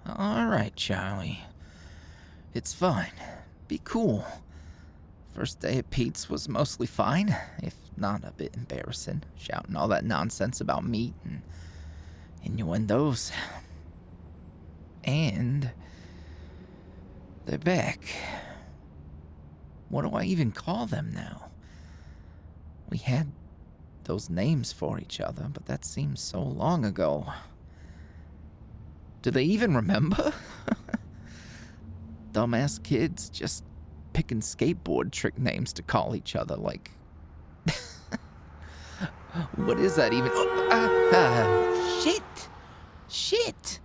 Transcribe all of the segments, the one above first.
Alright, Charlie. It's fine. Be cool. First day at Pete's was mostly fine, if not a bit embarrassing, shouting all that nonsense about meat and innuendos. And they're back. What do I even call them now? We had those names for each other, but that seems so long ago. Do they even remember? Dumbass kids just picking skateboard trick names to call each other, like... What is that even? Shit! Shit!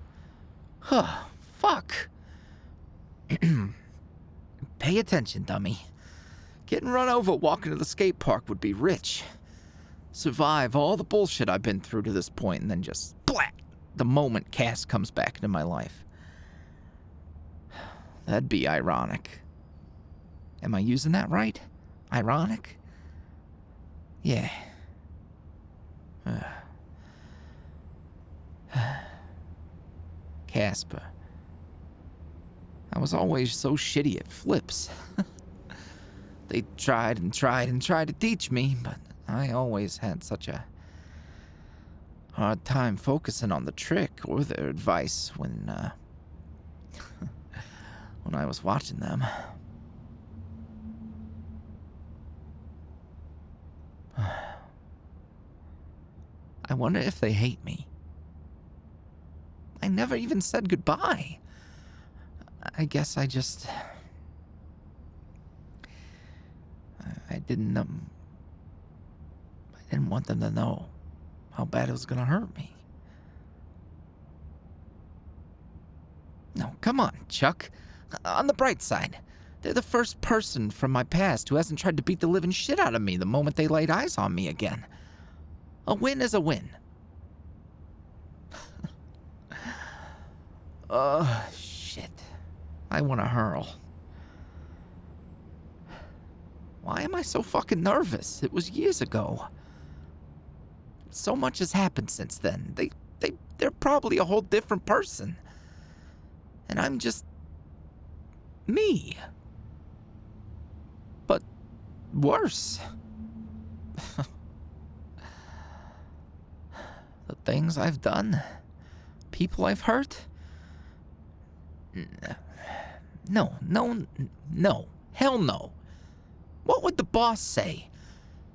Huh, fuck. Pay attention, dummy. Getting run over walking to the skate park would be rich. Survive all the bullshit I've been through to this point, and then just splat the moment Cass comes back into my life. That'd be ironic. Am I using that right? Ironic? Yeah. Casper. I was always so shitty at flips. They tried and tried and tried to teach me, but I always had such a hard time focusing on the trick or their advice when I was watching them. I wonder if they hate me. I never even said goodbye. I guess I just... I didn't want them to know how bad it was gonna hurt me. No, come on, Chuck. On the bright side, they're the first person from my past who hasn't tried to beat the living shit out of me the moment they laid eyes on me again. A win is a win. Shit. I want to hurl. Why am I so fucking nervous? It was years ago. So much has happened since then. They're probably a whole different person. And I'm just... me. But worse. The things I've done, people I've hurt. No, hell no. What would the boss say?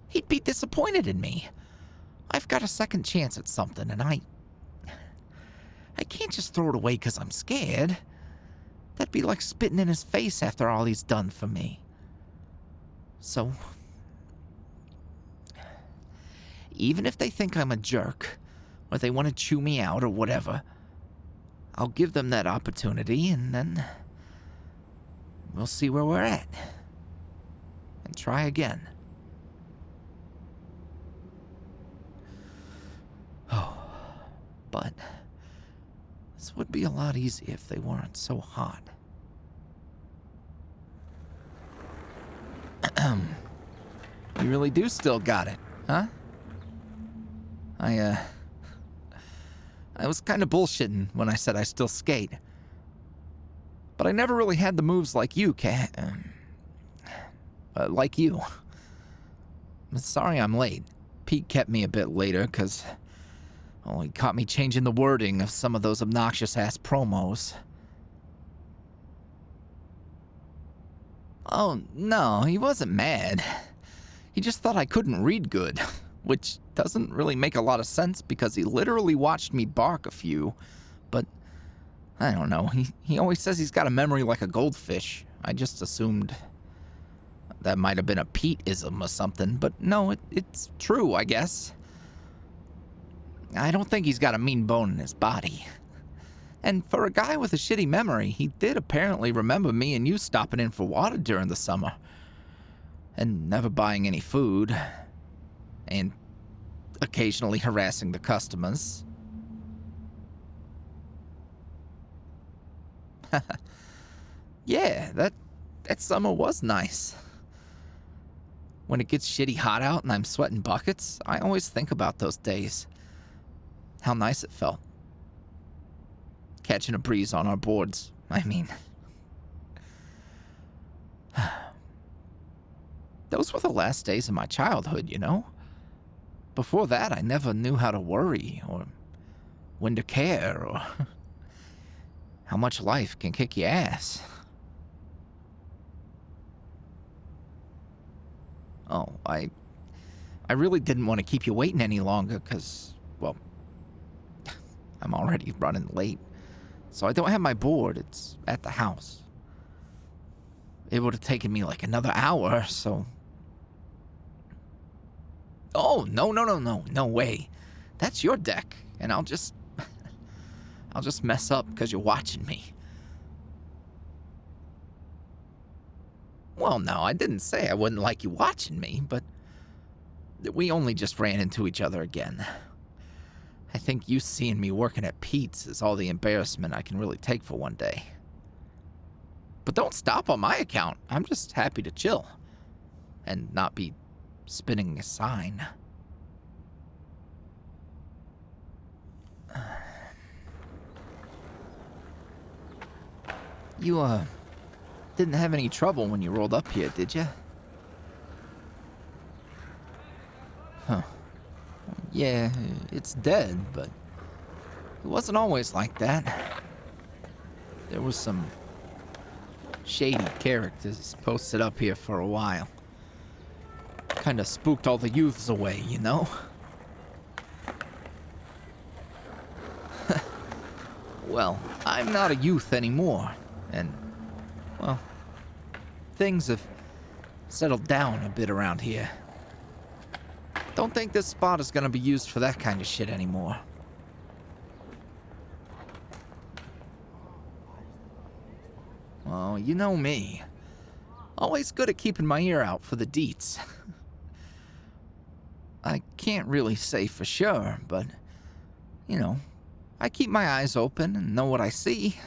He'd be disappointed in me. I've got a second chance at something, and I can't just throw it away because I'm scared. That'd be like spitting in his face after all he's done for me. So, even if they think I'm a jerk, or they want to chew me out or whatever, I'll give them that opportunity, and then we'll see where we're at. And try again. Oh, but this would be a lot easier if they weren't so hot. You really do still got it, huh? I was kind of bullshitting when I said I still skate. But I never really had the moves like you, like you. I'm sorry I'm late. Pete kept me a bit later because, he caught me changing the wording of some of those obnoxious-ass promos. Oh, no, he wasn't mad. He just thought I couldn't read good, which doesn't really make a lot of sense because he literally watched me bark a few, but I don't know. He always says he's got a memory like a goldfish. I just assumed that might have been a Pete-ism or something, but no, it's true, I guess. I don't think he's got a mean bone in his body. And for a guy with a shitty memory, he did apparently remember me and you stopping in for water during the summer. And never buying any food. And occasionally harassing the customers. Yeah, that summer was nice. When it gets shitty hot out and I'm sweating buckets, I always think about those days. How nice it felt. catching a breeze on our boards, I mean. Those were the last days of my childhood, you know? Before that, I never knew how to worry, or when to care, or how much life can kick your ass. Oh, I really didn't want to keep you waiting any longer, because, well, I'm already running late. So I don't have my board, it's at the house. It would have taken me like another hour, so... Oh, no way. That's your deck, and I'll just mess up because you're watching me. Well, no, I didn't say I wouldn't like you watching me, but we only just ran into each other again. I think you seeing me working at Pete's is all the embarrassment I can really take for one day. But don't stop on my account. I'm just happy to chill and not be spinning a sign. You, didn't have any trouble when you rolled up here, did you? Huh. Yeah, it's dead, but it wasn't always like that. There was some shady characters posted up here for a while. Kinda spooked all the youths away, you know? Well, I'm not a youth anymore, and, well, things have settled down a bit around here. Don't think this spot is gonna be used for that kind of shit anymore. Oh, you know me. Always good at keeping my ear out for the deets. I can't really say for sure, but, you know, I keep my eyes open and know what I see.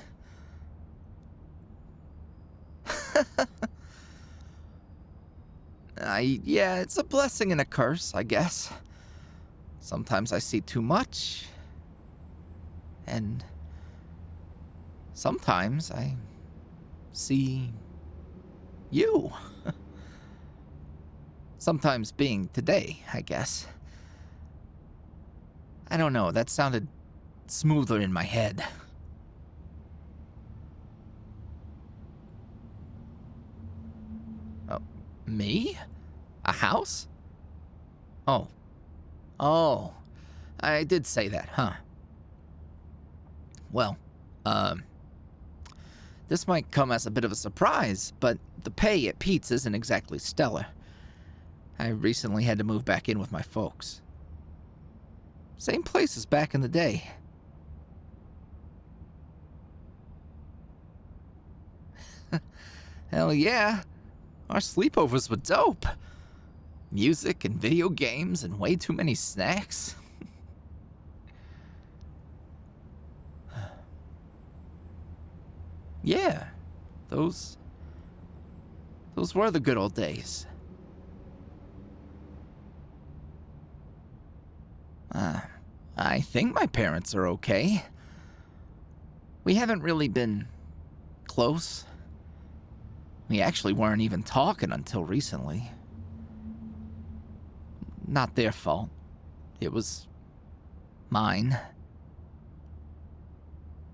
Yeah, it's a blessing and a curse, I guess. Sometimes I see too much, and sometimes I see you. Sometimes being today, I guess. I don't know, that sounded smoother in my head. Oh, me? A house? Oh. Oh. I did say that, huh? Well, this might come as a bit of a surprise, but the pay at Pete's isn't exactly stellar. I recently had to move back in with my folks. Same place as back in the day. Hell yeah. Our sleepovers were dope. Music and video games and way too many snacks. Yeah, those were the good old days. I think my parents are okay. We haven't really been close. We actually weren't even talking until recently. Not their fault. It was mine.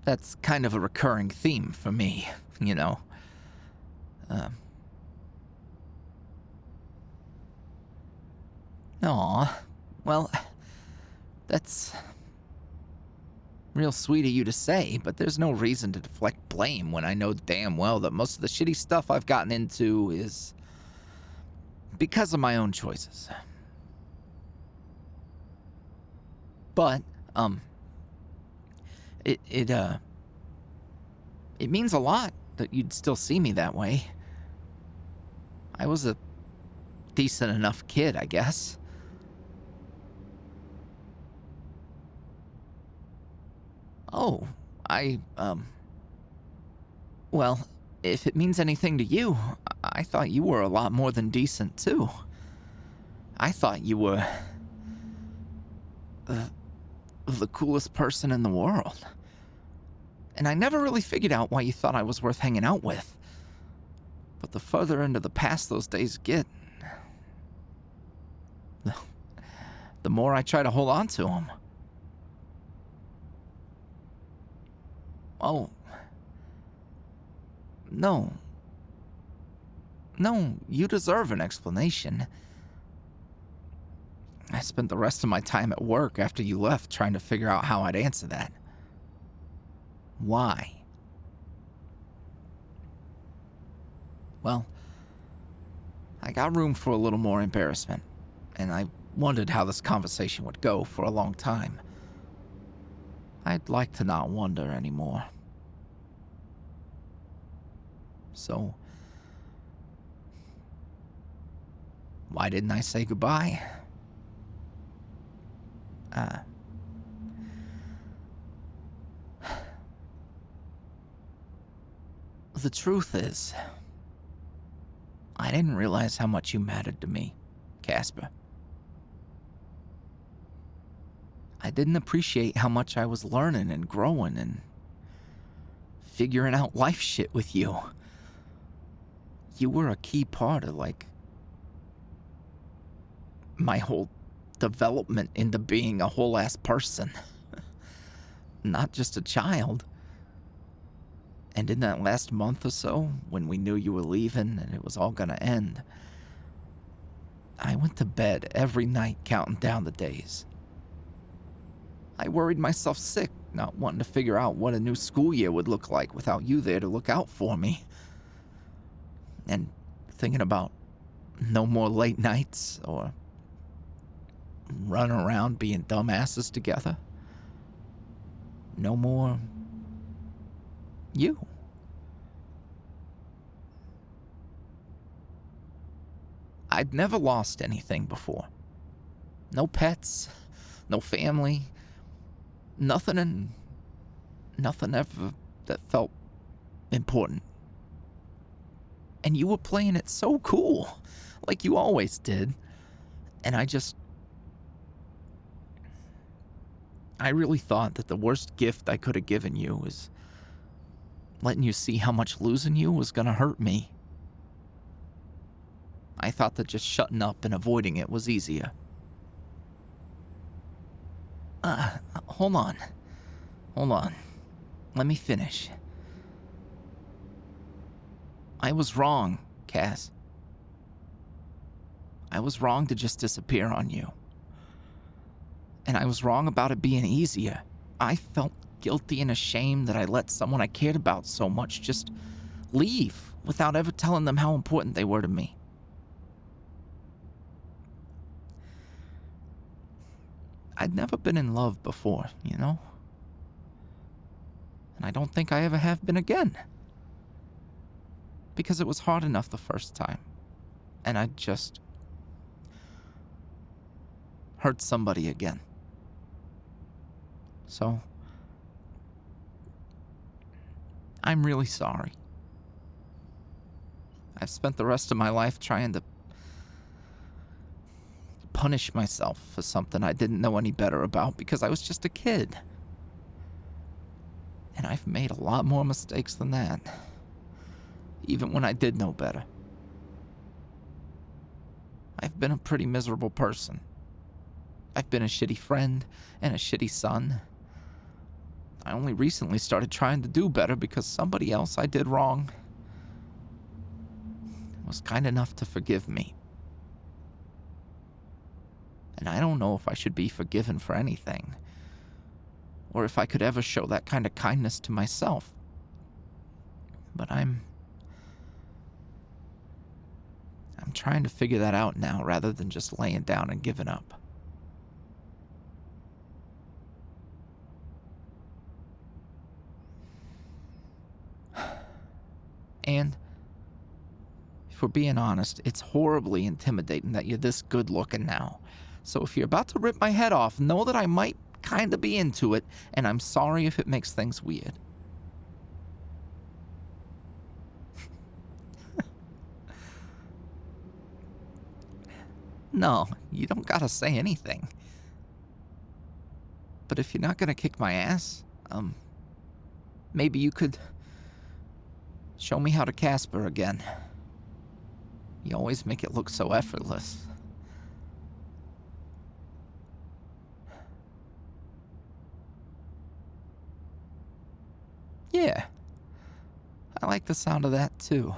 That's kind of a recurring theme for me, you know. Aw, well, that's real sweet of you to say, but there's no reason to deflect blame when I know damn well that most of the shitty stuff I've gotten into is because of my own choices. But, it means a lot that you'd still see me that way. I was a decent enough kid, I guess. Oh, well, if it means anything to you, I thought you were a lot more than decent, too. I thought you were the coolest person in the world. And I never really figured out why you thought I was worth hanging out with. But the further into the past those days get, the more I try to hold on to them. Oh. No. No, you deserve an explanation. I spent the rest of my time at work after you left trying to figure out how I'd answer that. Why? Well, I got room for a little more embarrassment, and I wondered how this conversation would go for a long time. I'd like to not wonder anymore. So, why didn't I say goodbye? The truth is, I didn't realize how much you mattered to me, Casper. I didn't appreciate how much I was learning and growing and figuring out life shit with you. You were a key part of, my whole development into being a whole-ass person. Not just a child. And in that last month or so, when we knew you were leaving and it was all gonna end, I went to bed every night counting down the days. I worried myself sick, not wanting to figure out what a new school year would look like without you there to look out for me. And thinking about no more late nights or running around being dumbasses together. No more you. I'd never lost anything before. No pets, no family, nothing ever that felt important. And you were playing it so cool, like you always did. And I really thought that the worst gift I could have given you was letting you see how much losing you was gonna hurt me. I thought that just shutting up and avoiding it was easier. Hold on. Let me finish. I was wrong, Cass. I was wrong to just disappear on you. And I was wrong about it being easier. I felt guilty and ashamed that I let someone I cared about so much just leave without ever telling them how important they were to me. I'd never been in love before, you know? And I don't think I ever have been again. Because it was hard enough the first time. And I just hurt somebody again. So, I'm really sorry. I've spent the rest of my life trying to punish myself for something I didn't know any better about because I was just a kid. And I've made a lot more mistakes than that, even when I did know better. I've been a pretty miserable person. I've been a shitty friend and a shitty son. I only recently started trying to do better because somebody else I did wrong was kind enough to forgive me. And I don't know if I should be forgiven for anything, or if I could ever show that kind of kindness to myself. But I'm trying to figure that out now rather than just laying down and giving up. And if we're being honest, it's horribly intimidating that you're this good looking now. So if you're about to rip my head off, know that I might kind of be into it, and I'm sorry if it makes things weird. No, you don't gotta say anything. But if you're not gonna kick my ass, maybe you could show me how to Casper again. You always make it look so effortless. Yeah, I like the sound of that too.